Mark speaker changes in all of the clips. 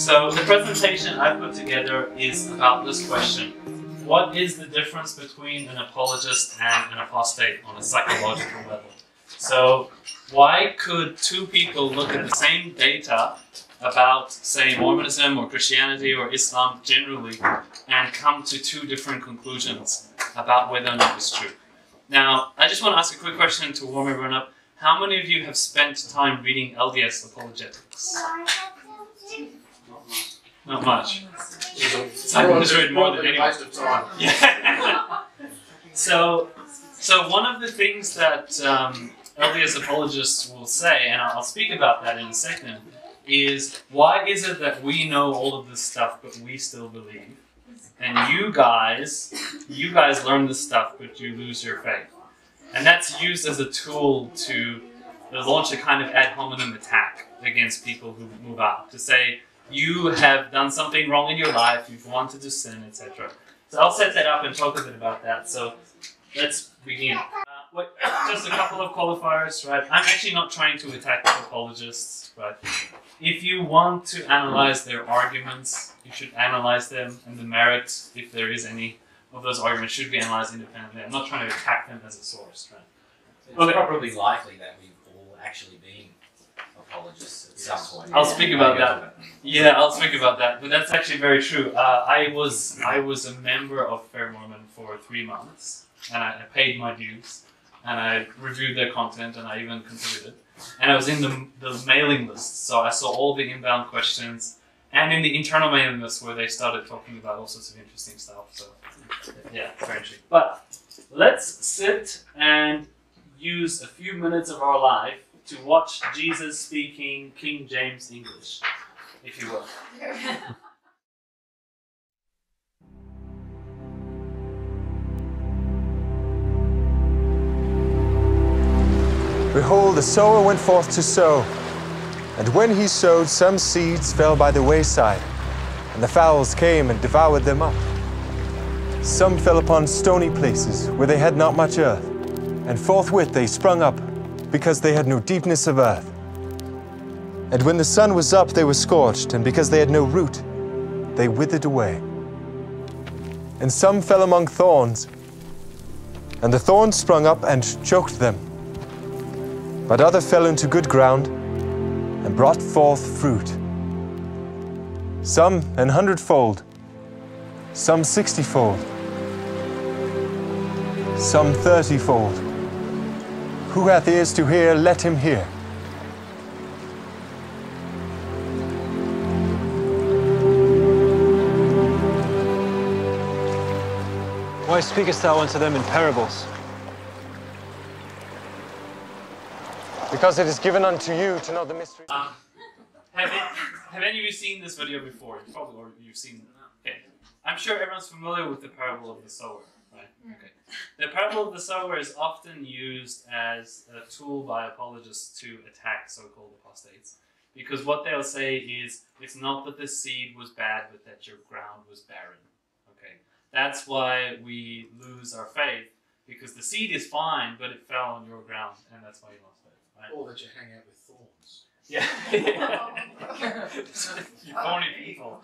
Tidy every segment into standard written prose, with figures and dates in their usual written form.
Speaker 1: So the presentation I put together is about this question. What is the difference between an apologist and an apostate on a psychological level? So why could two people look at the same data about, say, Mormonism or Christianity or Islam generally and come to two different conclusions about whether or not it's true? Now, I just want to ask a quick question to warm everyone up. How many of you have spent time reading LDS apologetics? Not much. Someone's read more than anyone.
Speaker 2: Waste of time.
Speaker 1: Yeah. So one of the things that LDS apologists will say, and I'll speak about that in a second, is why is it that we know all of this stuff but we still believe? And you guys learn this stuff but you lose your faith. And that's used as a tool to launch a kind of ad hominem attack against people who move out. To say, you have done something wrong in your life, you've wanted to sin, etc. So I'll set that up and talk a bit about that. So let's begin. Just a couple of qualifiers, right? I'm actually not trying to attack apologists, right? If you want to analyze their arguments, you should analyze them, and the merit, if there is any of those arguments, should be analyzed independently. I'm not trying to attack them as a source, right?
Speaker 3: It's probably likely that we've all actually been apologists at some point.
Speaker 1: I'll speak about that. Yeah, I'll speak about that. But that's actually very true. I was a member of FROM MORMON for 3 months, and I paid my dues, and I reviewed their content, and I even contributed. And I was in the mailing list, so I saw all the inbound questions, and in the internal mailing list where they started talking about all sorts of interesting stuff. So yeah, very interesting. But let's sit and use a few minutes of our life to watch Jesus speaking King James English, if you will.
Speaker 4: Behold, the sower went forth to sow. And when he sowed, some seeds fell by the wayside, and the fowls came and devoured them up. Some fell upon stony places, where they had not much earth, and forthwith they sprung up, because they had no deepness of earth. And when the sun was up, they were scorched, and because they had no root, they withered away. And some fell among thorns, and the thorns sprung up and choked them. But other fell into good ground, and brought forth fruit. Some 100-fold, some 60-fold, some 30-fold. Who hath ears to hear, let him hear.
Speaker 5: Why speakest thou unto them in parables?
Speaker 4: Because it is given unto you to know the mystery.
Speaker 1: Have any of you seen this video before? Probably, or you've seen it. Okay. I'm sure everyone's familiar with the parable of the sower, right? Okay. The parable of the sower is often used as a tool by apologists to attack so-called apostates. Because what they'll say is, it's not that the seed was bad, but that your ground was barren. Okay. That's why we lose our faith, because the seed is fine, but it fell on your ground, and that's why you lost faith. Right?
Speaker 2: Or that you hang out with thorns.
Speaker 1: Yeah. You thorny people.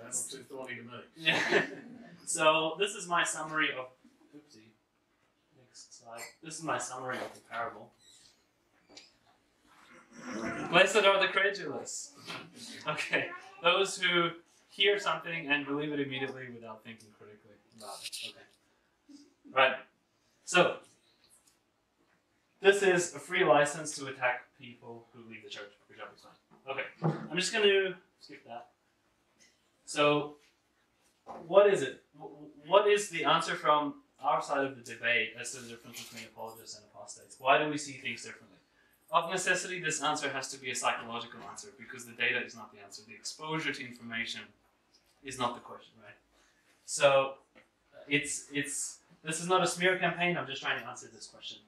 Speaker 2: That's not too thorny to me.
Speaker 1: Yeah. So this is my summary of. Oopsie. Next slide. This is my summary of the parable. Blessed are the credulous. Okay, those who hear something and believe it immediately without thinking critically about it. Okay. Right. So. This is a free license to attack people who leave the church, which is fine. Okay, I'm just going to skip that. So, what is it? What is the answer from our side of the debate as to the difference between apologists and apostates? Why do we see things differently? Of necessity, this answer has to be a psychological answer because the data is not the answer. The exposure to information is not the question, right? So, this is not a smear campaign. I'm just trying to answer this question.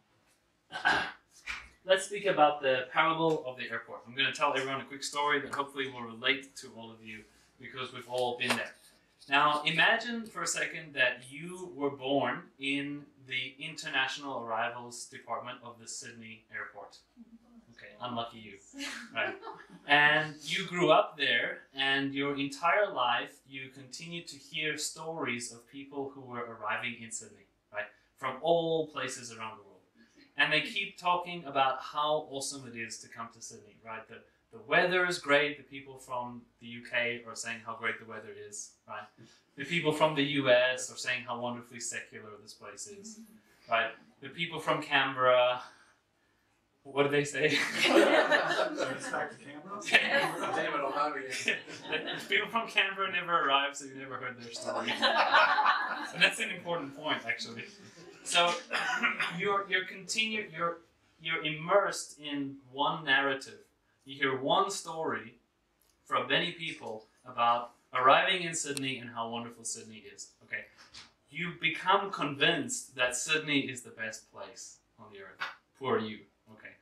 Speaker 1: Let's speak about the parable of the airport. I'm going to tell everyone a quick story that hopefully will relate to all of you because we've all been there. Now, imagine for a second that you were born in the international arrivals department of the Sydney airport. Okay, unlucky you, right? And you grew up there, and your entire life you continue to hear stories of people who were arriving in Sydney, right? From all places around the world. And they keep talking about how awesome it is to come to Sydney, right? The weather is great. The people from the UK are saying how great the weather is, right? The people from the US are saying how wonderfully secular this place is, right? The people from Canberra, what do they say?
Speaker 2: It's back to Canberra? Damn it, I'll again.
Speaker 1: The people from Canberra never arrived, so you never heard their story. And that's an important point, actually. So you're immersed in one narrative. You hear one story from many people about arriving in Sydney and how wonderful Sydney is. Okay, you become convinced that Sydney is the best place on the earth. Poor you. Okay,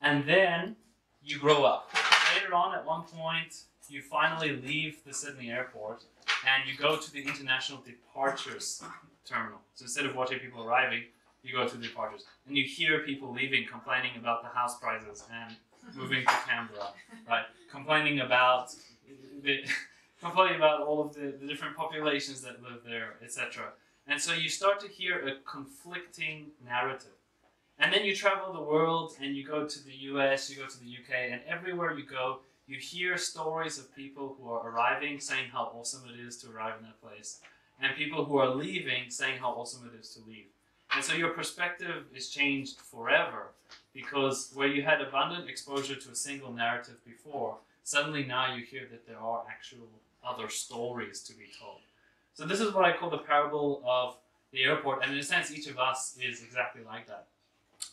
Speaker 1: and then you grow up. Later on, at one point, you finally leave the Sydney airport and you go to the international departures terminal. So instead of watching people arriving, you go to the departures, and you hear people leaving, complaining about the house prices and moving to Canberra, right? Complaining about all of the different populations that live there, etc. And so you start to hear a conflicting narrative. And then you travel the world, and you go to the US, you go to the UK, and everywhere you go, you hear stories of people who are arriving, saying how awesome it is to arrive in that place, and people who are leaving, saying how awesome it is to leave. And so your perspective is changed forever, because where you had abundant exposure to a single narrative before, suddenly now you hear that there are actual other stories to be told. So this is what I call the parable of the airport, and in a sense each of us is exactly like that.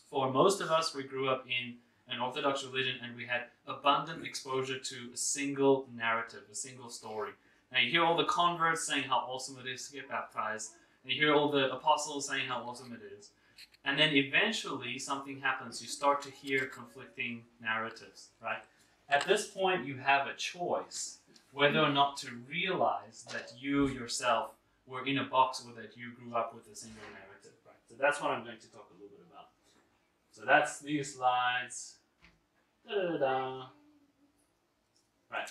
Speaker 1: For most of us, we grew up in an Orthodox religion, and we had abundant exposure to a single narrative, a single story. Now you hear all the converts saying how awesome it is to get baptized, and you hear all the apostles saying how awesome it is. And then eventually something happens. You start to hear conflicting narratives, right? At this point, you have a choice whether or not to realize that you yourself were in a box, or that you grew up with a single narrative, right? So that's what I'm going to talk a little bit about. So that's these slides. Da-da-da-da. Right.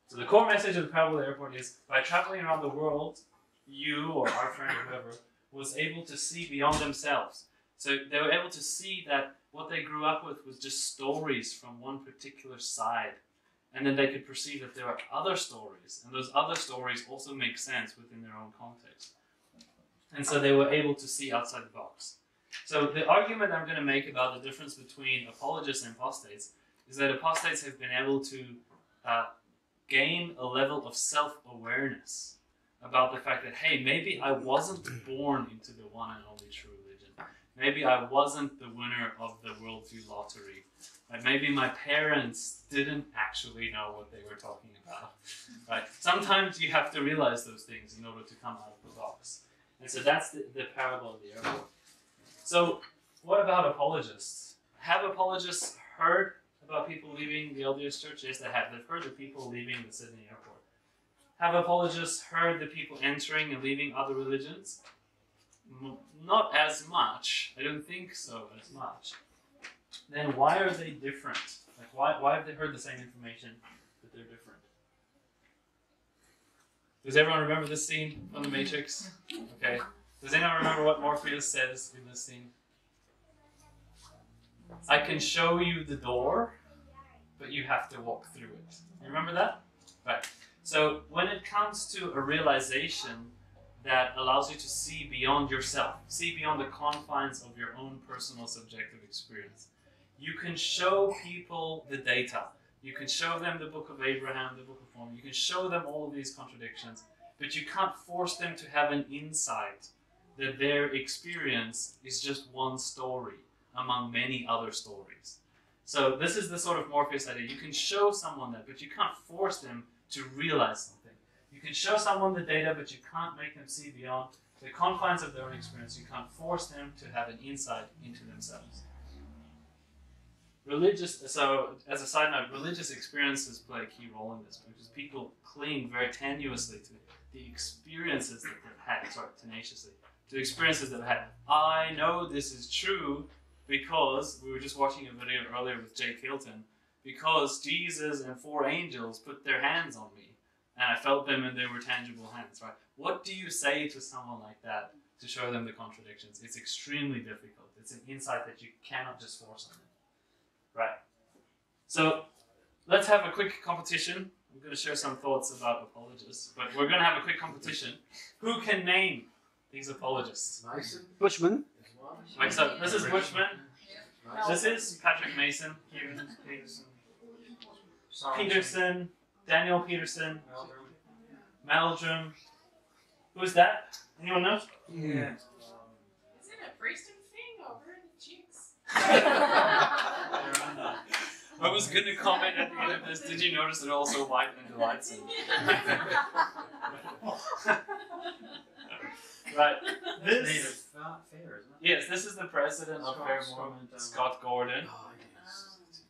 Speaker 1: So the core message of the parable of the airport is, by traveling around the world, you or our friend or whoever was able to see beyond themselves. So they were able to see that what they grew up with was just stories from one particular side. And then they could perceive that there are other stories, and those other stories also make sense within their own context. And so they were able to see outside the box. So the argument I'm going to make about the difference between apologists and apostates is that apostates have been able to gain a level of self-awareness about the fact that, hey, maybe I wasn't born into the one and only true religion. Maybe I wasn't the winner of the worldview lottery. Right? Maybe my parents didn't actually know what they were talking about. Right? Sometimes you have to realize those things in order to come out of the box. And so that's the parable of the airport. So what about apologists? Have apologists heard about people leaving the LDS Church? Yes, they have. They've heard of people leaving the Sydney airport. Have apologists heard the people entering and leaving other religions? Not as much. I don't think so as much. Then why are they different? Like why have they heard the same information, but they're different? Does everyone remember this scene from The Matrix? Okay. Does anyone remember what Morpheus says in this scene? I can show you the door, but you have to walk through it. You remember that? Right. So when it comes to a realization that allows you to see beyond yourself, see beyond the confines of your own personal subjective experience, you can show people the data. You can show them the Book of Abraham, the Book of Mormon. You can show them all of these contradictions, but you can't force them to have an insight that their experience is just one story among many other stories. So this is the sort of Morpheus idea. You can show someone that, but you can't force them to realize something. You can show someone the data, but you can't make them see beyond the confines of their own experience. You can't force them to have an insight into themselves. So as a side note, religious experiences play a key role in this, because people cling very tenuously to the experiences that they've had, tenaciously, to experiences that they've had. I know this is true, because we were just watching a video earlier with Jake Hilton, because Jesus and 4 angels put their hands on me, and I felt them and they were tangible hands, right? What do you say to someone like that to show them the contradictions? It's extremely difficult. It's an insight that you cannot just force on them, right? So let's have a quick competition. I'm going to share some thoughts about apologists, but we're going to have a quick competition. Who can name these apologists?
Speaker 2: Mason?
Speaker 5: Bushman.
Speaker 1: Right, so this is Bushman.
Speaker 2: Mason.
Speaker 1: This is Patrick Mason. Peterson. Daniel Peterson. Meldrum. Who's that? Anyone know?
Speaker 2: Yeah.
Speaker 6: Is it a priesthood thing or we're in the chicks?
Speaker 1: I was going to comment at the end of this. Did you notice they're all so white and delightsome? Right. This.
Speaker 3: Fair, isn't it?
Speaker 1: Yes, this is the president of FROM MORMON, Scott Gordon.
Speaker 2: Oh,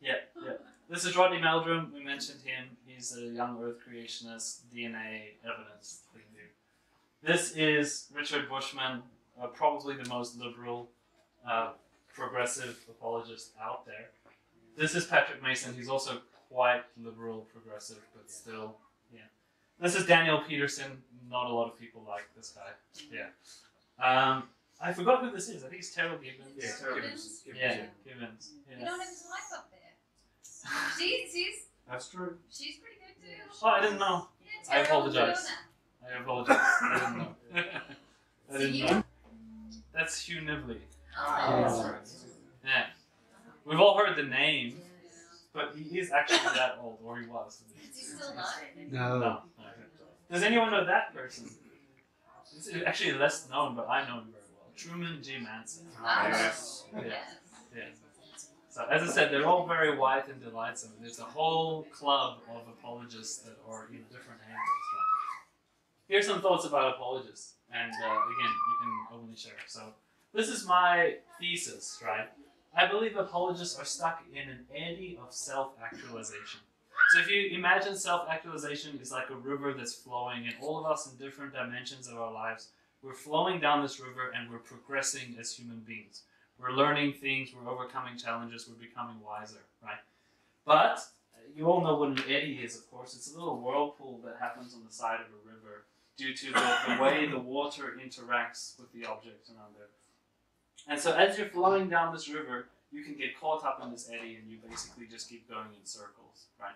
Speaker 2: yes.
Speaker 1: Yeah. This is Rod Meldrum. We mentioned him. He's a young Earth creationist, DNA evidence thing dude. This is Richard Bushman, probably the most liberal, progressive apologist out there. This is Patrick Mason. He's also quite liberal, progressive, but still, yeah. This is Daniel Peterson. Not a lot of people like this guy. Yeah. I forgot who this is. I think it's Terrell Gibbons.
Speaker 2: Yeah, Gibbons.
Speaker 1: Yeah, Gibbons.
Speaker 6: You
Speaker 1: Yeah.
Speaker 6: don't have his wife up there. She's
Speaker 2: That's true.
Speaker 6: pretty good too.
Speaker 1: Oh, I didn't know.
Speaker 6: Yeah,
Speaker 1: I
Speaker 6: Terrell
Speaker 1: apologize.
Speaker 6: Jonah.
Speaker 1: I apologize. I didn't know. I didn't know. That's Hugh Nibley.
Speaker 6: Oh.
Speaker 1: Yeah. We've all heard the name, but he is actually that old, or he was.
Speaker 6: Is he still alive?
Speaker 1: No. Does anyone know that person? It's actually less known, but I know him very well. Truman G. Manson.
Speaker 2: Yes.
Speaker 6: Yes.
Speaker 1: Yeah. So, as I said, they're all very white and delightsome. There's a whole club of apologists that are in different angles. Right? Here's some thoughts about apologists. And again, you can openly share. So, this is my thesis, right? I believe apologists are stuck in an eddy of self-actualization. So if you imagine self-actualization is like a river that's flowing, and all of us in different dimensions of our lives, we're flowing down this river and we're progressing as human beings. We're learning things, we're overcoming challenges, we're becoming wiser, right? But you all know what an eddy is, of course. It's a little whirlpool that happens on the side of a river due to the way the water interacts with the objects around it. And so as you're flowing down this river, you can get caught up in this eddy and you basically just keep going in circles, right?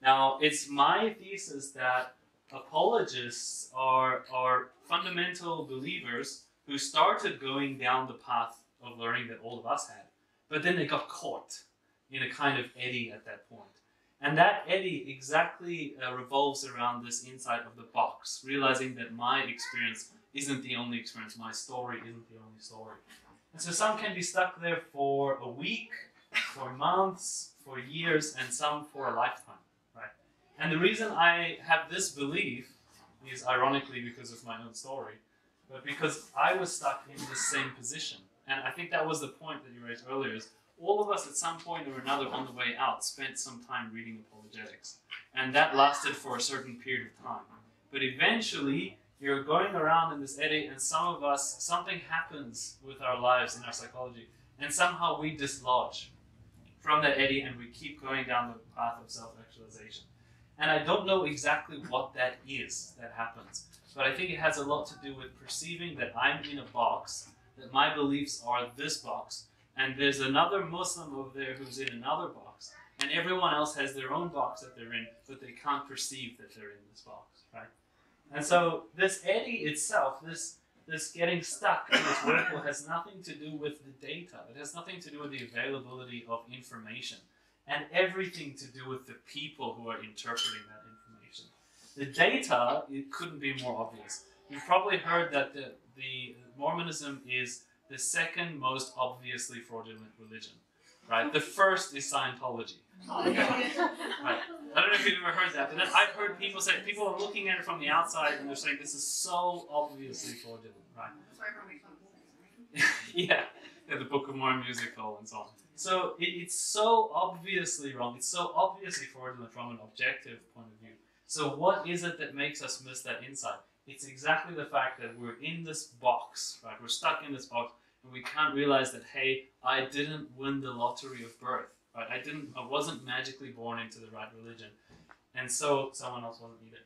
Speaker 1: Now, it's my thesis that apologists are fundamental believers who started going down the path of learning that all of us had, but then they got caught in a kind of eddy at that point. And that eddy exactly revolves around this insight of the box, realizing that my experience isn't the only experience, my story isn't the only story. And so some can be stuck there for a week, for months, for years, and some for a lifetime, right? And the reason I have this belief is ironically because of my own story, but because I was stuck in the same position. And I think that was the point that you raised earlier, is all of us at some point or another on the way out spent some time reading apologetics. And that lasted for a certain period of time. But eventually, you're going around in this eddy, and some of us, something happens with our lives in our psychology, and somehow we dislodge from that eddy and we keep going down the path of self-actualization. And I don't know exactly what that is that happens, but I think it has a lot to do with perceiving that I'm in a box, that my beliefs are this box, and there's another Muslim over there who's in another box, and everyone else has their own box that they're in, but they can't perceive that they're in this box, right? And so this eddy itself, this getting stuck in this whirlpool has nothing to do with the data. It has nothing to do with the availability of information, and everything to do with the people who are interpreting that information. The data, it couldn't be more obvious. You've probably heard that the Mormonism is the second most obviously fraudulent religion, right? The first is Scientology. Right. I don't know if you've ever heard that, but then I've heard people say, people are looking at it from the outside and they're saying this is so obviously fraudulent, right? Yeah, the Book of Mormon musical and so on. So it's so obviously wrong, it's so obviously fraudulent from an objective point of view. So what is it that makes us miss that insight? It's exactly the fact that we're in this box, right? We're stuck in this box, and we can't realize that, hey, I didn't win the lottery of birth, right? I wasn't magically born into the right religion, and so someone else wasn't either.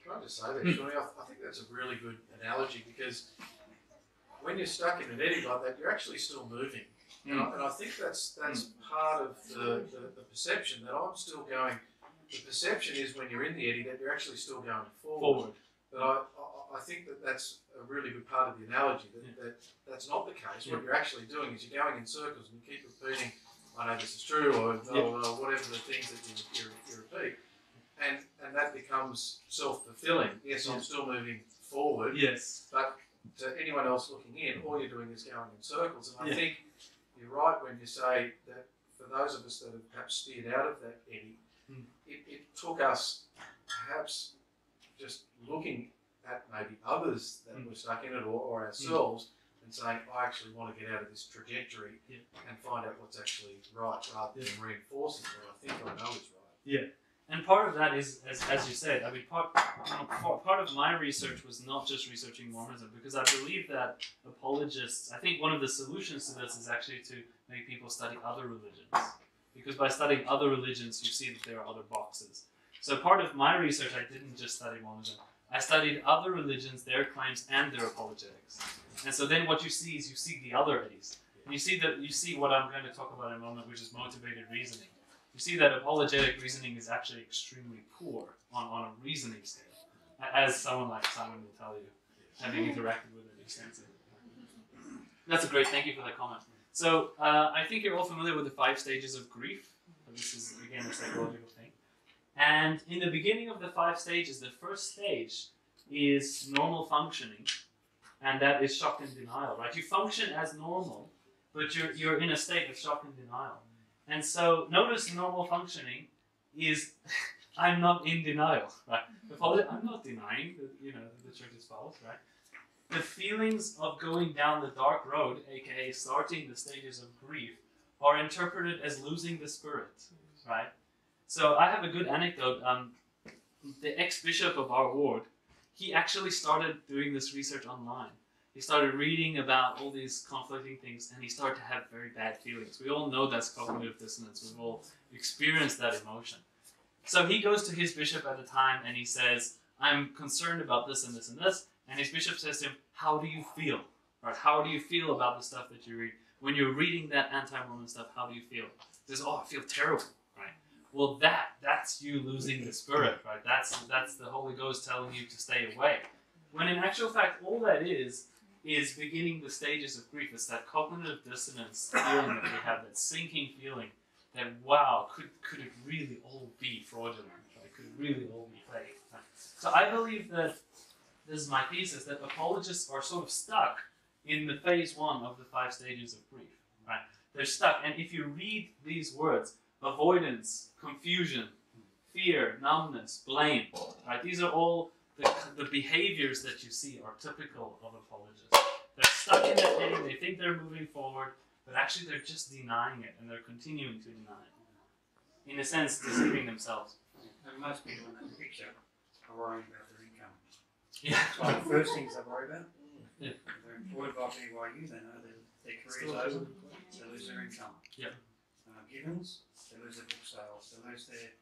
Speaker 2: Can I just say that, Shawnee? I think that's a really good analogy, because when you're stuck in an eddy like that, you're actually still moving. And I think that's part of the perception that I'm still going. The perception is when you're in the eddy that you're actually still going forward. But I think that's a really good part of the analogy, that's not the case. What you're actually doing is you're going in circles and you keep repeating, I know this is true, or whatever the things that you repeat. And that becomes self-fulfilling. Yes, I'm still moving forward.
Speaker 1: Yes.
Speaker 2: But to anyone else looking in, all you're doing is going in circles. And I think you're right when you say that for those of us that have perhaps steered out of that eddy, it took us perhaps just looking at maybe others that were stuck in it, or ourselves, and saying, I actually want to get out of this trajectory and find out what's actually right, rather than reinforcing what I think I know is right.
Speaker 1: Yeah. And part of that is, as you said, I mean, part of my research was not just researching Mormonism, because I believe that apologists, I think one of the solutions to this is actually to make people study other religions. Because by studying other religions, you see that there are other boxes. So part of my research, I didn't just study Mormonism. I studied other religions, their claims, and their apologetics. And so then what you see is you see the other eddies. And you see what I'm going to talk about in a moment, which is motivated reasoning. You see that apologetic reasoning is actually extremely poor on a reasoning scale, as someone like Simon will tell you, having interacted with it extensively. That's a great, thank you for that comment. So I think you're all familiar with the 5 stages of grief. This is, again, a psychological thing. And in the beginning of the 5 stages, the first stage is normal functioning, and that is shock and denial, right? You function as normal, but you're in a state of shock and denial. And so notice normal functioning is I'm not in denial, right? I'm not denying that the church is false, right? The feelings of going down the dark road, aka starting the stages of grief, are interpreted as losing the spirit, right? So I have a good anecdote. The ex-bishop of our ward, he actually started doing this research online. He started reading about all these conflicting things, and he started to have very bad feelings. We all know that's cognitive dissonance. We've all experienced that emotion. So he goes to his bishop at the time, and he says, I'm concerned about this and this and this. And his bishop says to him, how do you feel? Right? How do you feel about the stuff that you read? When you're reading that anti-Mormon stuff, how do you feel? He says, oh, I feel terrible. Right? Well, that's you losing the spirit. Right? That's the Holy Ghost telling you to stay away. When in actual fact, all that is beginning the stages of grief. It's that cognitive dissonance feeling that we have, that sinking feeling that, wow, could it really all be fraudulent? Right? Could it really all be fake? Right? So I believe that, this is my thesis, that apologists are sort of stuck in the phase 1 of the 5 stages of grief. Right? They're stuck, and if you read these words, avoidance, confusion, fear, numbness, blame, right? These are all the behaviors that you see are typical of apologists. They're stuck in that eddy, they think they're moving forward, but actually they're just denying it, and they're continuing to deny it. In a sense, deceiving themselves.
Speaker 7: And most people in that picture are worrying about their income.
Speaker 1: Yeah.
Speaker 7: It's one of the first things they worry about.
Speaker 1: Yeah.
Speaker 7: If they're employed by BYU, they know their career's over, they lose their income.
Speaker 1: Yep.
Speaker 7: Givens, they lose their book sales, they lose their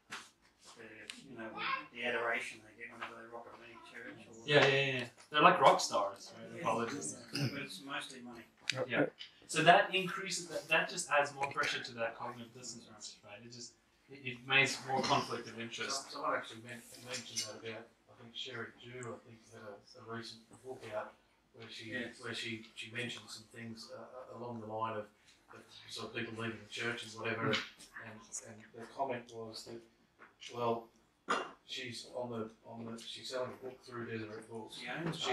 Speaker 7: the adoration they get whenever they rock up any church. Or
Speaker 1: Yeah. They're like rock stars, right? Apologists.
Speaker 7: But it's mostly money.
Speaker 1: Yeah. So that increases, that just adds more pressure to that cognitive dissonance, right? It makes more conflict of interest.
Speaker 2: Someone actually mentioned that about, I think Sherry Jew, I think, had a recent book out where she mentioned some things along the line of sort of people leaving the church and whatever, and the comment was that, well, she's she's selling a book through Deseret Books.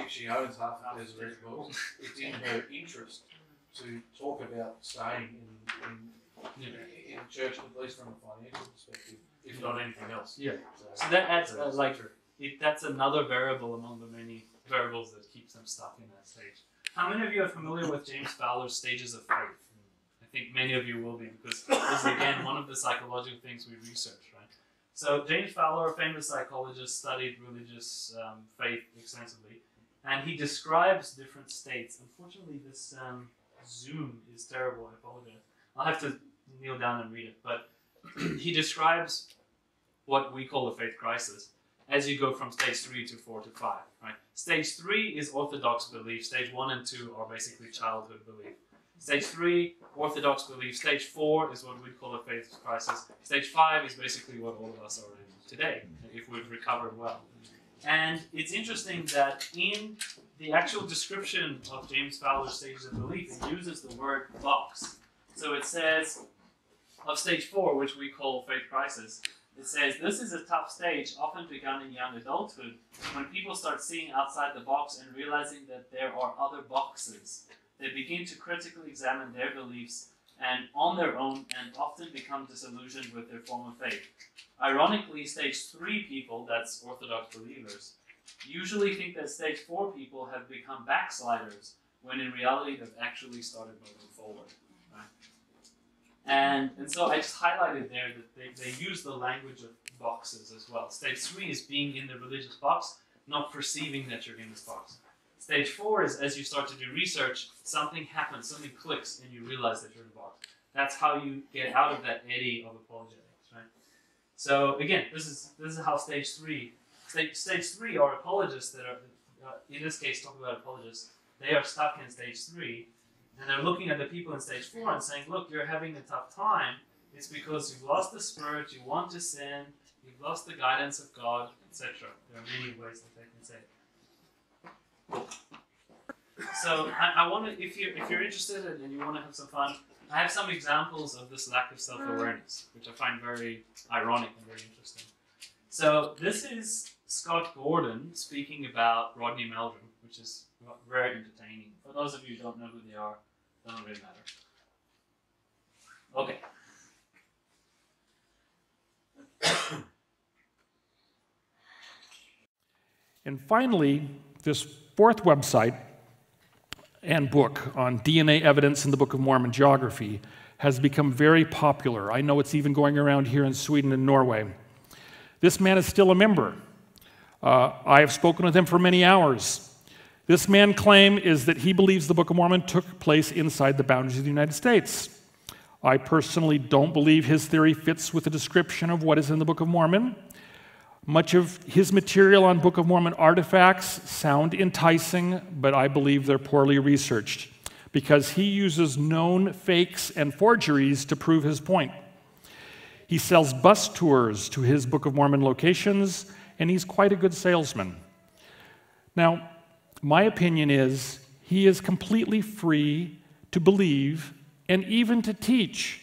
Speaker 2: She owns half of Deseret Books. It's in her interest to talk about staying in church, at least from a financial perspective, if not anything else.
Speaker 1: Yeah. So that adds that's another variable among the many variables that keeps them stuck in that stage. How many of you are familiar with James Fowler's stages of faith? I think many of you will be, because this is again one of the psychological things we research, right? So James Fowler, a famous psychologist, studied religious faith extensively, and he describes different states. Unfortunately, this Zoom is terrible, I apologize. I'll have to kneel down and read it. But he describes what we call a faith crisis as you go from stage 3 to 4 to 5. Right? Stage 3 is orthodox belief. Stage 1 and 2 are basically childhood belief. Stage 3, orthodox belief. Stage 4 is what we call a faith crisis. Stage 5 is basically what all of us are in today, if we've recovered well. And it's interesting that in the actual description of James Fowler's stages of belief, it uses the word box. So it says, of stage 4, which we call faith crisis, it says, this is a tough stage, often begun in young adulthood, when people start seeing outside the box and realizing that there are other boxes. They begin to critically examine their beliefs and on their own and often become disillusioned with their former faith. Ironically, stage 3 people, that's Orthodox believers, usually think that stage 4 people have become backsliders, when in reality they've actually started moving forward. Right? And so I just highlighted there that they use the language of boxes as well. Stage 3 is being in the religious box, not perceiving that you're in this box. Stage 4 is as you start to do research, something happens, something clicks, and you realize that you're in the box. That's how you get out of that eddy of apologetics, right? So again, this is how stage 3. Stage 3 are apologists that are, in this case, talking about apologists. They are stuck in stage 3, and they're looking at the people in stage 4 and saying, look, you're having a tough time. It's because you've lost the spirit, you want to sin, you've lost the guidance of God, etc. There are many ways that they can say it. So I want to, if you're interested and you want to have some fun, I have some examples of this lack of self-awareness, which I find very ironic and very interesting. So this is Scott Gordon speaking about Rodney Meldrum, which is very entertaining. For those of you who don't know who they are, it doesn't really matter. Okay.
Speaker 8: And finally, this fourth website and book on DNA evidence in the Book of Mormon geography has become very popular. I know it's even going around here in Sweden and Norway. This man is still a member. I have spoken with him for many hours. This man's claim is that he believes the Book of Mormon took place inside the boundaries of the United States. I personally don't believe his theory fits with the description of what is in the Book of Mormon. Much of his material on Book of Mormon artifacts sound enticing, but I believe they're poorly researched because he uses known fakes and forgeries to prove his point. He sells bus tours to his Book of Mormon locations, and he's quite a good salesman. Now, my opinion is he is completely free to believe and even to teach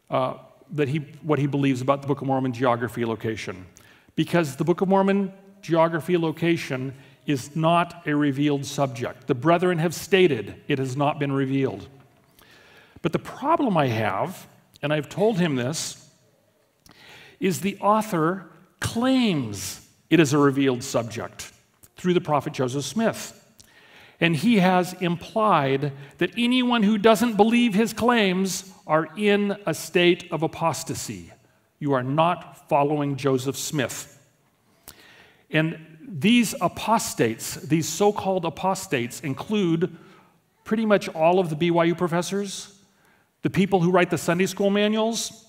Speaker 8: what he believes about the Book of Mormon geography location. Because the Book of Mormon geography location is not a revealed subject. The brethren have stated it has not been revealed. But the problem I have, and I've told him this, is the author claims it is a revealed subject through the prophet Joseph Smith. And he has implied that anyone who doesn't believe his claims are in a state of apostasy. You are not following Joseph Smith. And these apostates, these so-called apostates, include pretty much all of the BYU professors, the people who write the Sunday school manuals,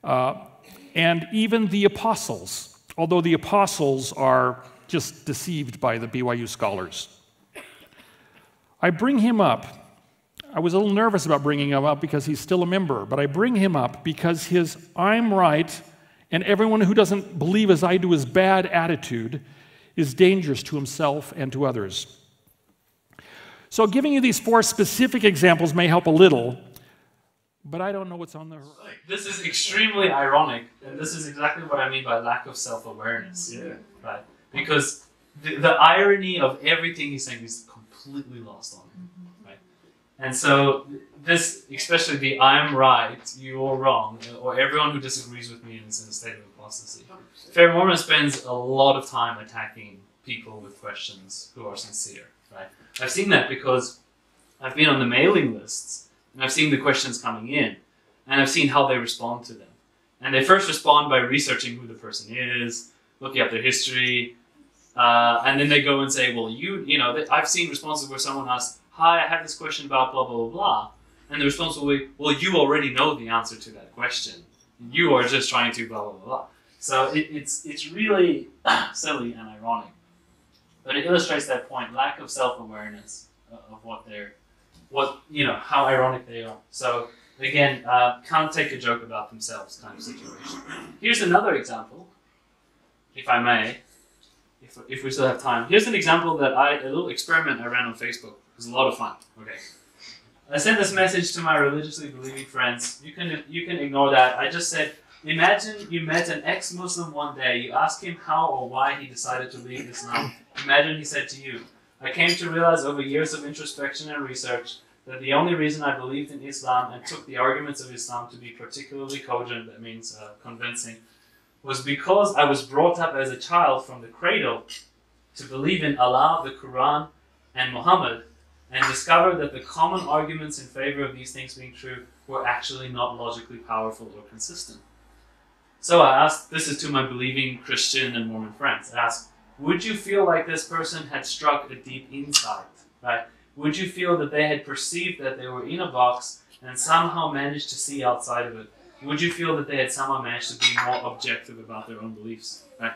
Speaker 8: and even the apostles, although the apostles are just deceived by the BYU scholars. I bring him up. I was a little nervous about bringing him up because he's still a member, but I bring him up because his "I'm right" and everyone who doesn't believe as I do is bad attitude is dangerous to himself and to others. So giving you these 4 specific examples may help a little, but I don't know what's on the horizon.
Speaker 1: This is extremely ironic, and this is exactly what I mean by lack of self-awareness.
Speaker 2: Yeah.
Speaker 1: Right? Because the irony of everything he's saying is completely lost on him. Right? And so this, especially the "I'm right, you're wrong," or everyone who disagrees with me is in a state of apostasy. Fair Mormon spends a lot of time attacking people with questions who are sincere. Right? I've seen that because I've been on the mailing lists, and I've seen the questions coming in, and I've seen how they respond to them. And they first respond by researching who the person is, looking up their history, and then they go and say, well, you know, I've seen responses where someone asks, hi, I have this question about blah, blah, blah, blah. And the response will be, well, you already know the answer to that question. You are just trying to blah, blah, blah, blah. So it's really silly and ironic. But it illustrates that point, lack of self-awareness of how ironic they are. So again, can't take a joke about themselves kind of situation. Here's another example, if I may, if we still have time. Here's an example a little experiment I ran on Facebook. It was a lot of fun. Okay. I sent this message to my religiously believing friends. You can ignore that. I just said, imagine you met an ex-Muslim one day. You ask him how or why he decided to leave Islam. Imagine he said to you, I came to realize over years of introspection and research that the only reason I believed in Islam and took the arguments of Islam to be particularly cogent, that means convincing, was because I was brought up as a child from the cradle to believe in Allah, the Quran, and Muhammad, and discovered that the common arguments in favor of these things being true were actually not logically powerful or consistent. So I asked, this is to my believing Christian and Mormon friends, I asked, would you feel like this person had struck a deep insight, right? Would you feel that they had perceived that they were in a box and somehow managed to see outside of it? Would you feel that they had somehow managed to be more objective about their own beliefs, right?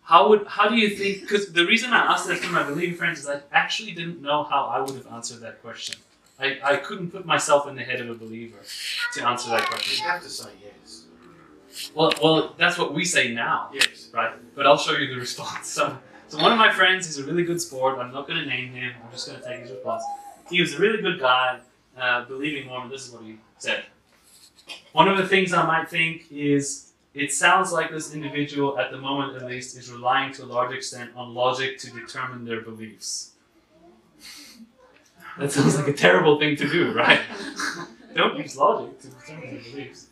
Speaker 1: How do you think, because the reason I asked that to my believing friends is I actually didn't know how I would have answered that question. I couldn't put myself in the head of a believer to answer that question.
Speaker 2: You have to say yes.
Speaker 1: Well, that's what we say now,
Speaker 2: Yes.
Speaker 1: right? But I'll show you the response. So one of my friends, he's a really good sport. I'm not going to name him. I'm just going to take his response. He was a really good guy, believing Mormon. This is what he said. One of the things I might think is, it sounds like this individual, at the moment at least, is relying to a large extent on logic to determine their beliefs. That sounds like a terrible thing to do, right? Don't use logic to determine your beliefs.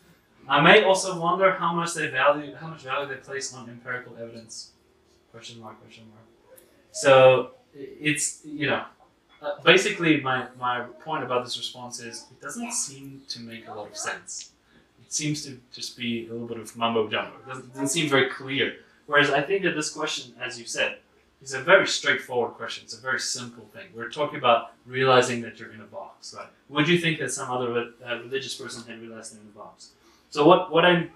Speaker 1: I may also wonder how much value they place on empirical evidence. Question mark, question mark. So it's, basically my point about this response is it doesn't seem to make a lot of sense. It seems to just be a little bit of mumbo jumbo. It doesn't seem very clear. Whereas I think that this question, as you said, is a very straightforward question. It's a very simple thing. We're talking about realizing that you're in a box, right? Would you think that some other religious person had realized they're in a box? So what I'm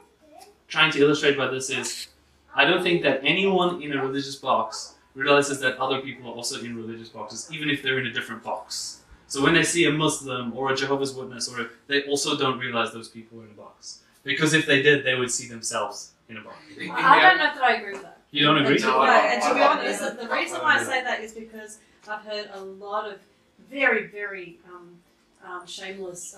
Speaker 1: trying to illustrate by this is, I don't think that anyone in a religious box realizes that other people are also in religious boxes, even if they're in a different box. So when they see a Muslim or a Jehovah's Witness, they also don't realize those people are in a box. Because if they did, they would see themselves in a box.
Speaker 6: I don't know if I agree with that.
Speaker 1: You don't agree?
Speaker 6: No, and to be honest, the reason why I say that is because I've heard a lot of very, very shameless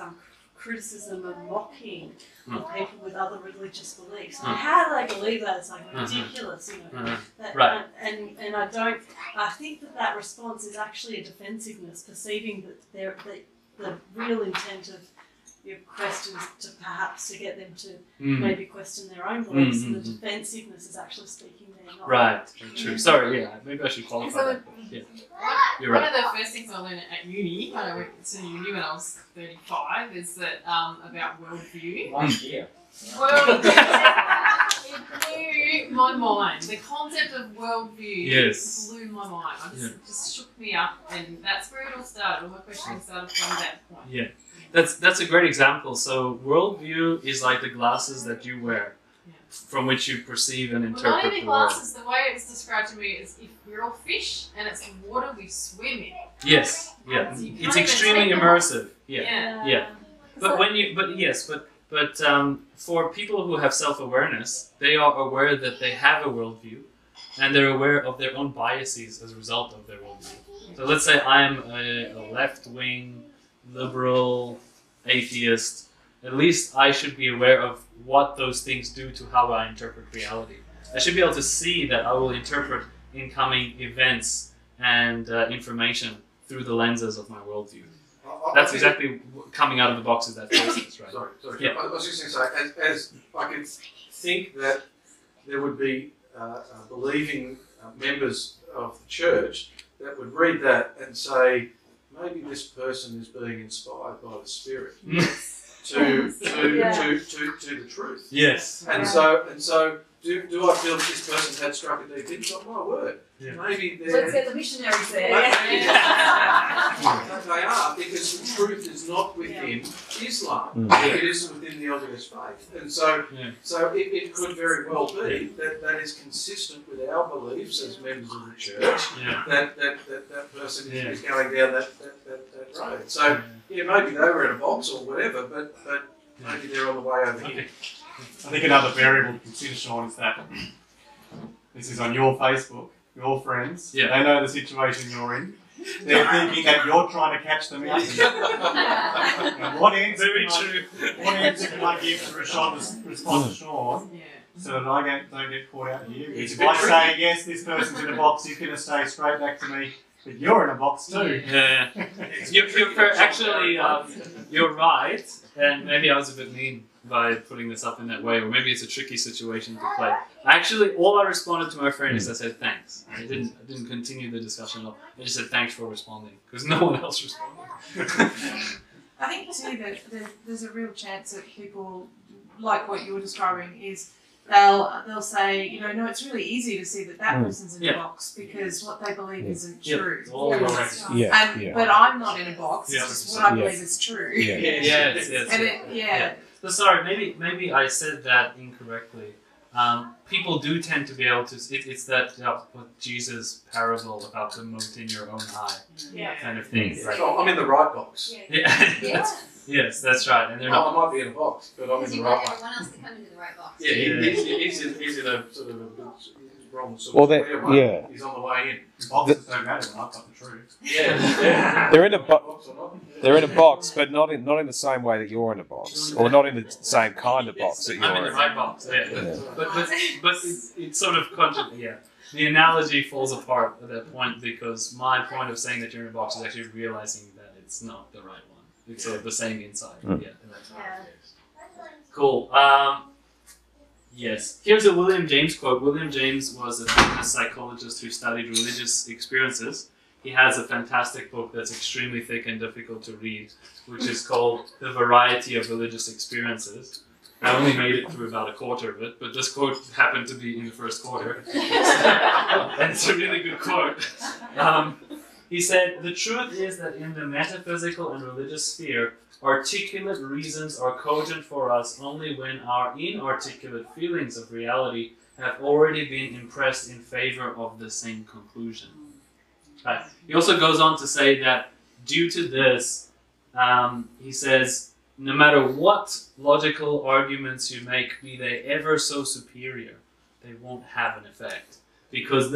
Speaker 6: criticism and mocking of people with other religious beliefs. Like, how do they believe that? It's like ridiculous,
Speaker 1: Right.
Speaker 6: And I think that response is actually a defensiveness, perceiving that the real intent of your questions to perhaps to get them to maybe question their own beliefs, and the defensiveness is actually speaking there. Not
Speaker 1: Right, true. Sorry, maybe I should qualify that. Yeah. You're right.
Speaker 6: One of the first things I learned at uni, when I went to uni when I was 35, is that about worldview.
Speaker 3: Last year.
Speaker 6: It blew my mind. The concept of worldview blew my mind. It just shook me up, and that's where it all started. All my questions started from that point.
Speaker 1: Yeah. That's a great example. So worldview is like the glasses that you wear, from which you perceive and interpret
Speaker 6: not even
Speaker 1: the world.
Speaker 6: glasses. The way it's described to me is if we're all fish and it's the water we swim in.
Speaker 1: Yes, yeah.
Speaker 6: So
Speaker 1: It's extremely immersive.
Speaker 6: Yeah.
Speaker 1: Yeah. But for people who have self-awareness, they are aware that they have a worldview, and they're aware of their own biases as a result of their worldview. So let's say I am a left-wing, liberal, atheist. At least I should be aware of what those things do to how I interpret reality. I should be able to see that I will interpret incoming events and information through the lenses of my worldview. That's exactly coming out of the boxes that process, right?
Speaker 2: Sorry.
Speaker 1: Yeah.
Speaker 2: I was just going to say, as I could think that there would be believing members of the church that would read that and say, maybe this person is being inspired by the Spirit to the truth.
Speaker 1: Yes.
Speaker 2: And so do I feel that this person had struck a deep insight? My word.
Speaker 1: Yeah.
Speaker 2: Maybe
Speaker 6: Let's get the missionaries there.
Speaker 2: Islam, like it is within the LDS faith. And so, it could very well be that is consistent with our beliefs as members of the church, that person is going down that road. So, maybe they were in a box or whatever, but maybe they're on the way over here.
Speaker 9: I think another variable to consider, Shawn, is that this is on your Facebook, your friends. They know the situation you're in. They're thinking that you're trying to catch them out. And what answer can I give to Shawn's response to Shawn so that I don't get caught out here? If I say, yes, this person's in a box, he's going to stay straight back to me, but you're in a box too.
Speaker 1: You're right, and maybe I was a bit mean by putting this up in that way, or maybe it's a tricky situation to play. Actually, all I responded to my friend is I said thanks. I didn't continue the discussion at all. I just said thanks for responding, because no one else responded.
Speaker 10: I think too that there's a real chance that people, like what you're describing, is they'll say, no, it's really easy to see that person's in a box because what they believe isn't true. But I'm not in a box. It's just what I believe is true.
Speaker 1: So sorry, maybe I said that incorrectly. People do tend to be able to. It's that Jesus parable about the mote in your own eye, kind of thing. Right?
Speaker 2: So I'm in the right box.
Speaker 1: Yes, that's right. And they're not.
Speaker 2: I might be in a box, but I'm in the right box.
Speaker 11: Everyone else to come into the right box.
Speaker 2: He's in a sort of a wrong sort of way. He's on the way in.
Speaker 9: Boxes don't matter when I've got the truth.
Speaker 12: They're in a box. They're in a box, but not in the same way that you're in a box, or not in the same kind of box that you're in.
Speaker 1: I'm in the right box. But it's sort of the analogy falls apart at that point because my point of saying that you're in a box is actually realizing that it's not the right one. It's sort of the same inside. Cool. Yes. Here's a William James quote. William James was a famous psychologist who studied religious experiences. He has a fantastic book that's extremely thick and difficult to read, which is called The Variety of Religious Experiences. I only made it through about a quarter of it, but this quote happened to be in the first quarter. And it's a really good quote. He said, "The truth is that in the metaphysical and religious sphere, articulate reasons are cogent for us only when our inarticulate feelings of reality have already been impressed in favor of the same conclusion." Right. He also goes on to say that due to this, he says, no matter what logical arguments you make, be they ever so superior, they won't have an effect. Because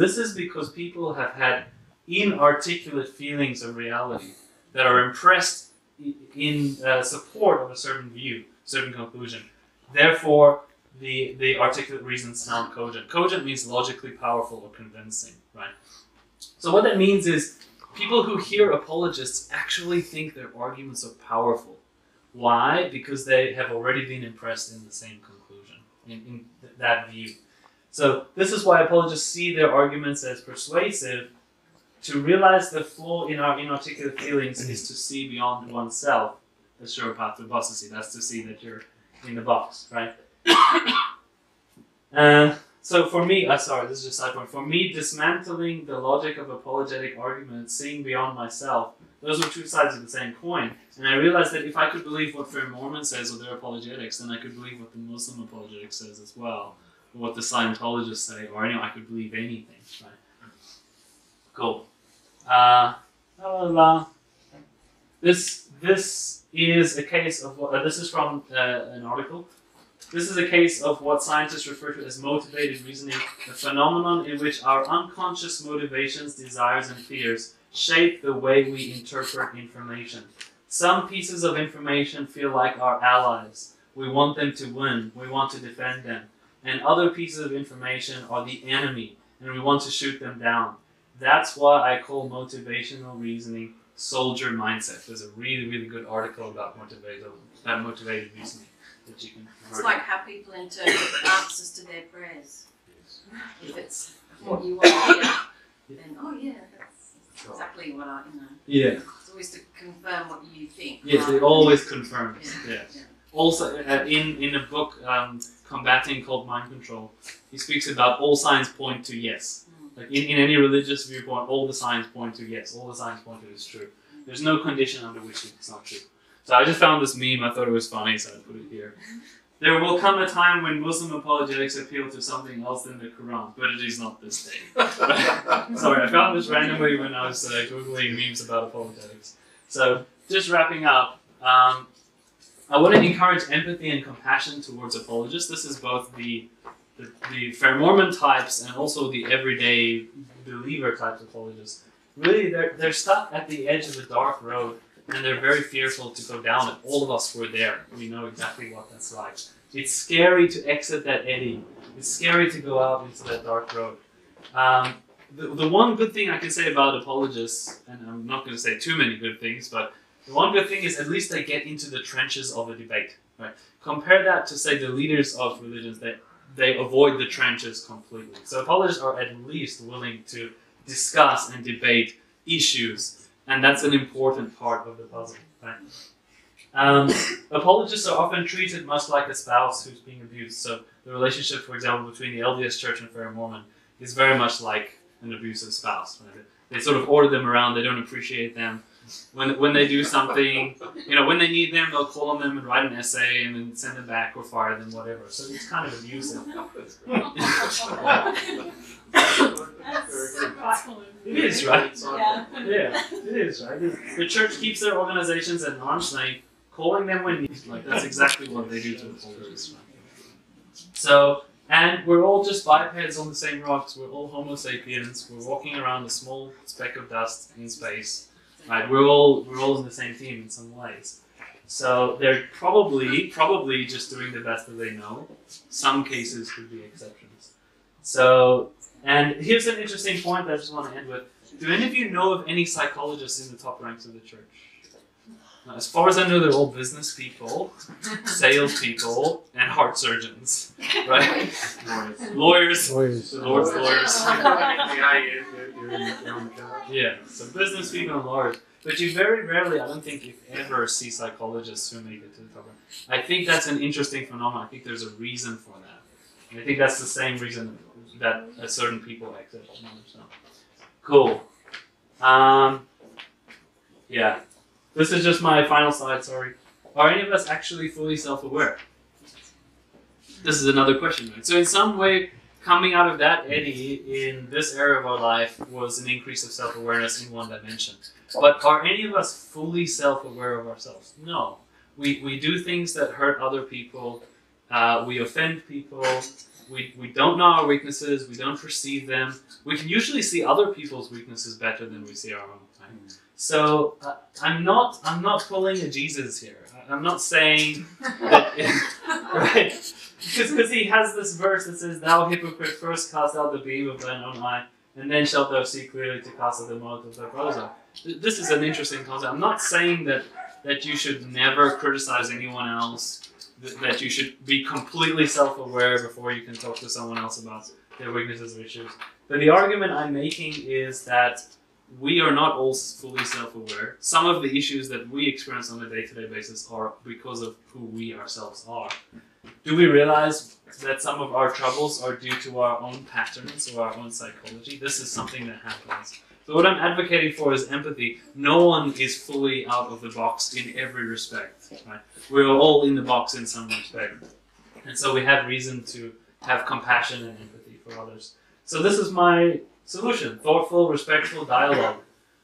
Speaker 1: people have had inarticulate feelings of reality that are impressed in support of a certain view, certain conclusion. Therefore, the articulate reasons sound cogent. Cogent means logically powerful or convincing, right? So what that means is people who hear apologists actually think their arguments are powerful. Why? Because they have already been impressed in the same conclusion, in that view. So this is why apologists see their arguments as persuasive. To realize the flaw in our inarticulate feelings is to see beyond oneself. The sure path to apostasy. That's to see that you're in the box, right? So for me, sorry, this is just a side point. For me, dismantling the logic of apologetic arguments, seeing beyond myself, those are two sides of the same coin. And I realized that if I could believe what FROM MORMON says or their apologetics, then I could believe what the Muslim apologetics says as well, or what the Scientologists say, or I could believe anything, right? Cool. This is a case of what, this is from an article. This is a case of what scientists refer to as motivated reasoning, a phenomenon in which our unconscious motivations, desires, and fears shape the way we interpret information. Some pieces of information feel like our allies. We want them to win. We want to defend them. And other pieces of information are the enemy, and we want to shoot them down. That's why I call motivational reasoning soldier mindset. There's a really, really good article about motivated reasoning that you can
Speaker 11: It's like how people interpret answers to their prayers. If it's what you want to hear, then, that's exactly what I,
Speaker 1: Yeah.
Speaker 11: It's always to confirm what you think.
Speaker 1: Yes, it always confirms. Yes. Also, in a book, Combating, called Mind Control, he speaks about all signs point to yes. Like in any religious viewpoint, all the signs point to yes. All the signs point to it's true. There's no condition under which it's not true. So I just found this meme, I thought it was funny, so I put it here. There will come a time when Muslim apologetics appeal to something else than the Quran, but it is not this day. Sorry, I found this randomly when I was Googling memes about apologetics. So, just wrapping up, I want to encourage empathy and compassion towards apologists. This is both the FROM MORMON types and also the everyday believer types of apologists. Really, they're stuck at the edge of the dark road, and they're very fearful to go down it. All of us were there. We know exactly what that's like. It's scary to exit that eddy. It's scary to go out into that dark road. The one good thing I can say about apologists, and I'm not going to say too many good things, but the one good thing is at least they get into the trenches of a debate. Right? Compare that to, say, the leaders of religions. They avoid the trenches completely. So apologists are at least willing to discuss and debate issues, and that's an important part of the puzzle. Right? Apologists are often treated much like a spouse who's being abused. So the relationship, for example, between the LDS Church and FROM MORMON is very much like an abusive spouse. Right? They sort of order them around. They don't appreciate them. When they do something, when they need them, they'll call on them and write an essay and then send them back or fire them, whatever. So it's kind of abusive. It is, right? Yeah, it is, right? The church keeps their organizations at arm's length, calling them when needed. Like, that's exactly what they do to apologists. So, and we're all just bipeds on the same rocks. We're all Homo sapiens. We're walking around a small speck of dust in space. Right? We're all in the same team in some ways. So they're probably just doing the best that they know. Some cases could be exceptions. So, and here's an interesting point that I just want to end with. Do any of you know of any psychologists in the top ranks of the church? Now, as far as I know, they're all business people, salespeople, and heart surgeons, right? Lawyers. The Lord's lawyers. Yeah, so business people and lawyers. But you very rarely, I don't think you ever see psychologists who make it to the top rank. I think that's an interesting phenomenon. I think there's a reason for that. And I think that's the same reason that certain people exit. So. Cool. Yeah. This is just my final slide, sorry. Are any of us actually fully self-aware? This is another question, right? So in some way, coming out of that eddy in this area of our life was an increase of self-awareness in one dimension. But are any of us fully self-aware of ourselves? No. We do things that hurt other people. We offend people. We don't know our weaknesses. We don't perceive them. We can usually see other people's weaknesses better than we see our own. Right? So I'm not pulling a Jesus here. I'm not saying that, right? Because he has this verse that says, "Thou hypocrite, first cast out the beam of thine own eye, and then shalt thou see clearly to cast out the mote of thy brother's eye." This is an interesting concept. I'm not saying that you should never criticize anyone else, that you should be completely self-aware before you can talk to someone else about their weaknesses or issues. But the argument I'm making is that we are not all fully self-aware. Some of the issues that we experience on a day-to-day basis are because of who we ourselves are. Do we realize that some of our troubles are due to our own patterns or our own psychology? This is something that happens. So what I'm advocating for is empathy. No one is fully out of the box in every respect. Right? We're all in the box in some respect. And so we have reason to have compassion and empathy for others. So this is my solution: thoughtful, respectful dialogue.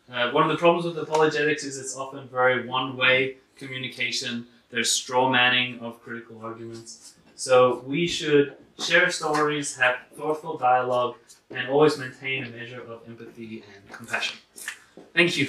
Speaker 1: One of the problems with apologetics is it's often very one-way communication. There's straw manning of critical arguments. So we should share stories, have thoughtful dialogue, and always maintain a measure of empathy and compassion. Thank you.